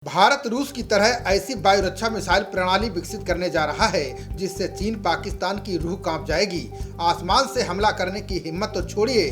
भारत रूस की तरह ऐसी वायु रक्षा मिसाइल प्रणाली विकसित करने जा रहा है जिससे चीन पाकिस्तान की रूह कांप जाएगी। आसमान से हमला करने की हिम्मत तो छोड़िए,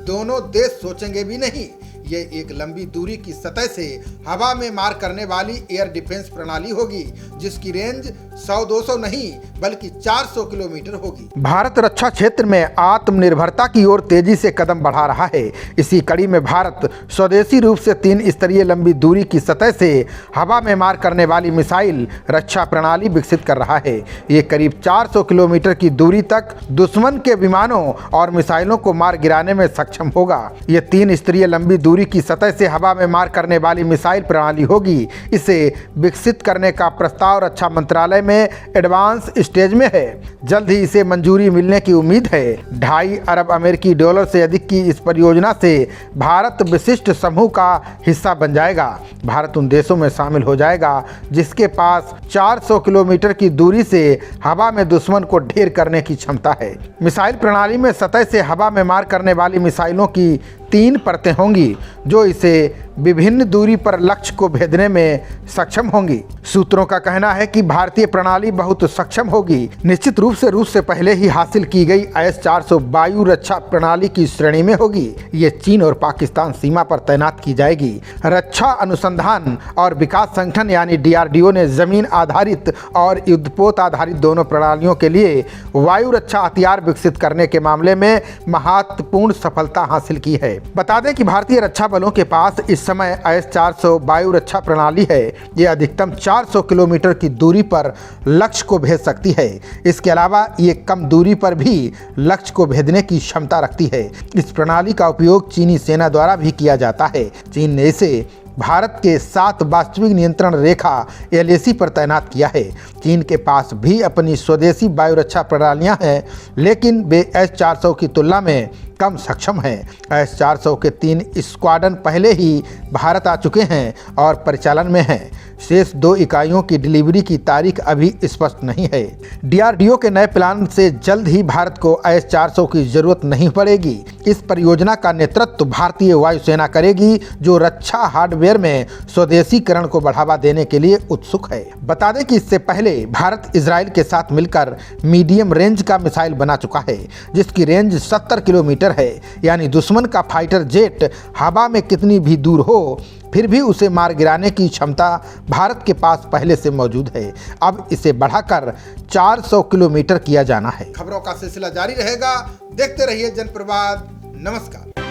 दोनों देश सोचेंगे भी नहीं। ये एक लंबी दूरी की सतह से हवा में मार करने वाली एयर डिफेंस प्रणाली होगी जिसकी रेंज 100-200 नहीं बल्कि 400 किलोमीटर होगी। भारत रक्षा क्षेत्र में आत्मनिर्भरता की ओर तेजी से कदम बढ़ा रहा है। इसी कड़ी में भारत स्वदेशी रूप से 3 स्तरीय लंबी दूरी की सतह से हवा में मार करने वाली मिसाइल रक्षा प्रणाली विकसित कर रहा है। ये करीब 400 किलोमीटर की दूरी तक दुश्मन के विमानों और मिसाइलों को मार गिराने में सक्षम होगा। ये 3 स्तरीय लंबी दूरी की सतह से हवा में मार करने वाली मिसाइल प्रणाली होगी। इसे विकसित करने का प्रस्ताव रक्षा मंत्रालय में एडवांस स्टेज में है। जल्द ही इसे मंजूरी मिलने की उम्मीद है। $2.5 अरब अमेरिकी डॉलर से अधिक की इस परियोजना से भारत विशिष्ट समूह का हिस्सा बन जाएगा। भारत उन देशों में शामिल हो जाएगा जिसके पास 400 किलोमीटर की दूरी से हवा में दुश्मन को ढेर करने की क्षमता है। मिसाइल प्रणाली में सतह से हवा में मार करने वाली मिसाइलों की 3 परतें होंगी जो इसे विभिन्न दूरी पर लक्ष्य को भेदने में सक्षम होंगी। सूत्रों का कहना है कि भारतीय प्रणाली बहुत सक्षम होगी। निश्चित रूप से रूस से पहले ही हासिल की गई S-400 वायु रक्षा प्रणाली की श्रेणी में होगी। ये चीन और पाकिस्तान सीमा पर तैनात की जाएगी। रक्षा अनुसंधान और विकास संगठन यानी DRDO ने जमीन आधारित और युद्धपोत आधारित दोनों प्रणालियों के लिए वायु रक्षा हथियार विकसित करने के मामले में महत्वपूर्ण सफलता हासिल की है। बता दें कि भारतीय रक्षा बलों के पास इस समय S-400 वायु रक्षा प्रणाली है। ये अधिकतम 400 किलोमीटर की दूरी पर लक्ष्य को भेद सकती है। इसके अलावा ये कम दूरी पर भी लक्ष्य को भेदने की क्षमता रखती है। इस प्रणाली का उपयोग चीनी सेना द्वारा भी किया जाता है। चीन ने इसे भारत के 7 वास्तविक नियंत्रण रेखा LAC पर तैनात किया है। चीन के पास भी अपनी स्वदेशी वायु रक्षा प्रणालियां हैं, लेकिन वे S-400 की तुलना में कम सक्षम हैं। S-400 के 3 स्क्वाड्रन पहले ही भारत आ चुके हैं और परिचालन में हैं। शेष 2 इकाइयों की डिलीवरी की तारीख अभी स्पष्ट नहीं है। DRDO के नए प्लान से जल्द ही भारत को S-400 की जरूरत नहीं पड़ेगी। इस परियोजना का नेतृत्व भारतीय वायुसेना करेगी जो रक्षा हार्डवेयर में स्वदेशीकरण को बढ़ावा देने के लिए उत्सुक है। बता दें कि इससे पहले भारत इजराइल के साथ मिलकर मीडियम रेंज का मिसाइल बना चुका है जिसकी रेंज 70 किलोमीटर है। यानी दुश्मन का फाइटर जेट हवा में कितनी भी दूर हो फिर भी उसे मार गिराने की क्षमता भारत के पास पहले से मौजूद है। अब इसे बढ़ाकर 400 किलोमीटर किया जाना है। खबरों का सिलसिला जारी रहेगा। देखते रहिए जनप्रवाद। नमस्कार।